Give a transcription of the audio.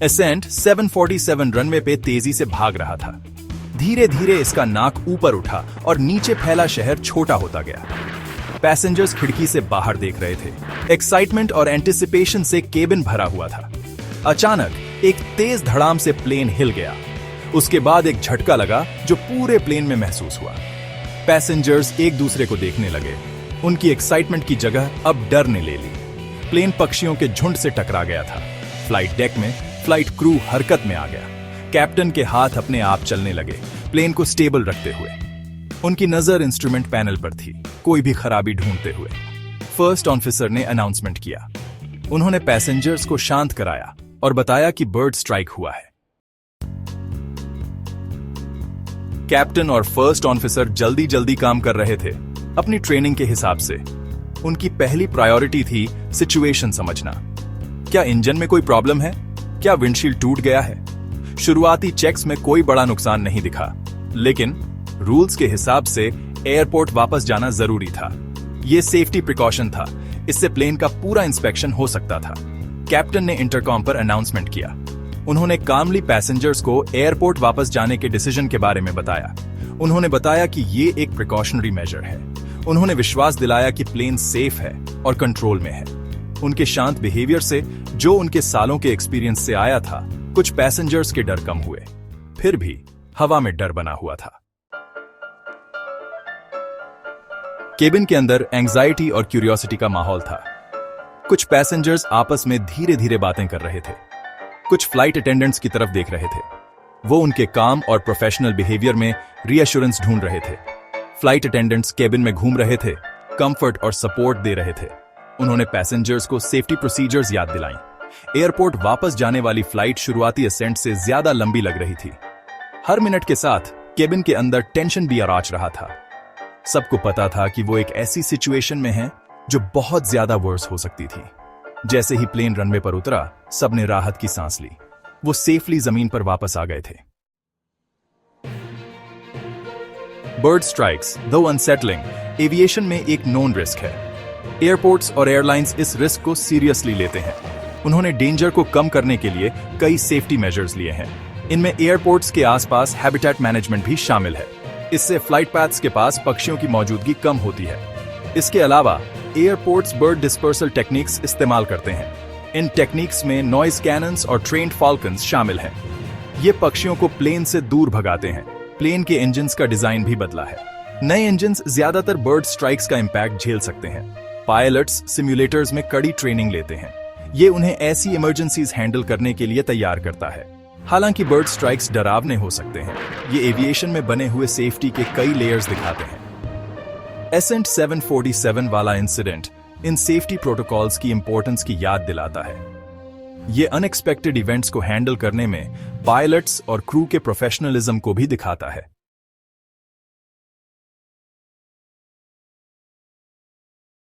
Accent 747 runway पे तेजी से भाग रहा था। धीरे धीरे इसका नाक ऊपर उठा और नीचे फैला शहर छोटा होता गया। पैसेंजर्स खिड़की से बाहर देख रहे थे। एक्साइटमेंट और एंटिसिपेशन से केबिन भरा हुआ था। अचानक एक तेज धड़ाम से प्लेन हिल गया। उसके बाद एक झटका लगा जो पूरे प्लेन में महसूस हुआ। पैसेंजर्स एक दूसरे को देखने लगे। उनकी एक्साइटमेंट की जगह अब डर ने ले ली। प्लेन पक्षियों के झुंड से टकरा गया था। फ्लाइट डेक में फ्लाइट क्रू हरकत में आ गया। कैप्टन के हाथ अपने आप चलने लगे, प्लेन को स्टेबल रखते हुए। उनकी नजर इंस्ट्रूमेंट पैनल पर थी, कोई भी खराबी ढूंढते हुए। फर्स्ट ऑफिसर ने अनाउंसमेंट किया। उन्होंने पैसेंजर्स को शांत कराया और बताया कि बर्ड स्ट्राइक हुआ है। कैप्टन और फर्स्ट ऑफिसर जल्दी जल्दी काम कर रहे थे, अपनी ट्रेनिंग के हिसाब से। उनकी पहली प्रायोरिटी थी सिचुएशन समझना। क्या इंजन में कोई प्रॉब्लम है? क्या विंडशील्ड टूट गया है? शुरुआती चेक्स में कोई बड़ा नुकसान नहीं दिखा, लेकिन रूल्स के हिसाब से एयरपोर्ट वापस जाना जरूरी था। यह सेफ्टी प्रिकॉशन था, इससे प्लेन का पूरा इंस्पेक्शन हो सकता था। कैप्टन ने इंटरकॉम पर अनाउंसमेंट किया। उन्होंने कामली पैसेंजर्स को एयरपोर्ट वापस जाने के डिसीजन के बारे में बताया। उन्होंने बताया कि ये एक प्रिकॉशनरी मेजर है। उन्होंने विश्वास दिलाया कि प्लेन सेफ है और कंट्रोल में है। उनके शांत बिहेवियर से, जो उनके सालों के एक्सपीरियंस से आया था, कुछ पैसेंजर्स के डर कम हुए। फिर भी हवा में डर बना हुआ था। केबिन के अंदर एंजाइटी और क्यूरियोसिटी का माहौल था। कुछ पैसेंजर्स आपस में धीरे धीरे बातें कर रहे थे। कुछ फ्लाइट अटेंडेंट्स की तरफ देख रहे थे। वो उनके काम और प्रोफेशनल बिहेवियर में रीअश्योरेंस ढूंढ रहे थे। फ्लाइट अटेंडेंट्स केबिन में घूम रहे थे, कंफर्ट और सपोर्ट दे रहे थे। उन्होंने पैसेंजर्स को सेफ्टी प्रोसीजर्स याद दिलाईं। एयरपोर्ट वापस जाने वाली फ्लाइट शुरुआती असेंट से ज्यादा लंबी लग रही थी। हर मिनट के साथ केबिन के अंदर टेंशन भी आराच रहा था। सबको पता था कि वो एक ऐसी सिचुएशन में है जो बहुत ज्यादा वर्स हो सकती थी। जैसे ही प्लेन रनवे पर उतरा, सबने राहत की सांस ली। वो सेफली जमीन पर वापस आ गए थे। बर्ड स्ट्राइक्स, दो अनसेटलिंग, एविएशन में एक नोन रिस्क है। एयरपोर्ट्स और एयरलाइंस इस रिस्क को सीरियसली लेते हैं। उन्होंने डेंजर को कम करने के लिए कई सेफ्टी मेजर्स लिए हैं। इनमें एयरपोर्ट्स के आसपास हैबिटेट मैनेजमेंट भी शामिल है। इससे फ्लाइट पैथ्स के पास पक्षियों की मौजूदगी कम होती है। इसके अलावा एयरपोर्ट्स बर्ड डिस्पर्सल टेक्निक्स इस्तेमाल करते हैं। इन टेक्निक्स में नॉइज कैनन्स और ट्रेन्ड फॉल्कन्स शामिल हैं। ये पक्षियों को प्लेन से दूर भगाते हैं। प्लेन के इंजन्स का डिजाइन भी बदला है। नए इंजन्स ज्यादातर बर्ड स्ट्राइक्स का इंपैक्ट झेल सकते हैं। पायलट्स सिम्युलेटर्स में कड़ी ट्रेनिंग लेते हैं। ये उन्हें ऐसी इमरजेंसीज हैंडल करने के लिए तैयार करता है। हालांकि बर्ड स्ट्राइक्स डरावने हो सकते हैं, ये एविएशन में बने हुए सेफ्टी के कई लेयर्स दिखाते हैं। एसेंट 747 वाला इंसिडेंट इन सेफ्टी प्रोटोकॉल्स की इंपॉर्टेंस की याद दिलाता है। ये अनएक्सपेक्टेड इवेंट्स को हैंडल करने में पायलट्स और क्रू के प्रोफेशनलिज्म को भी दिखाता है।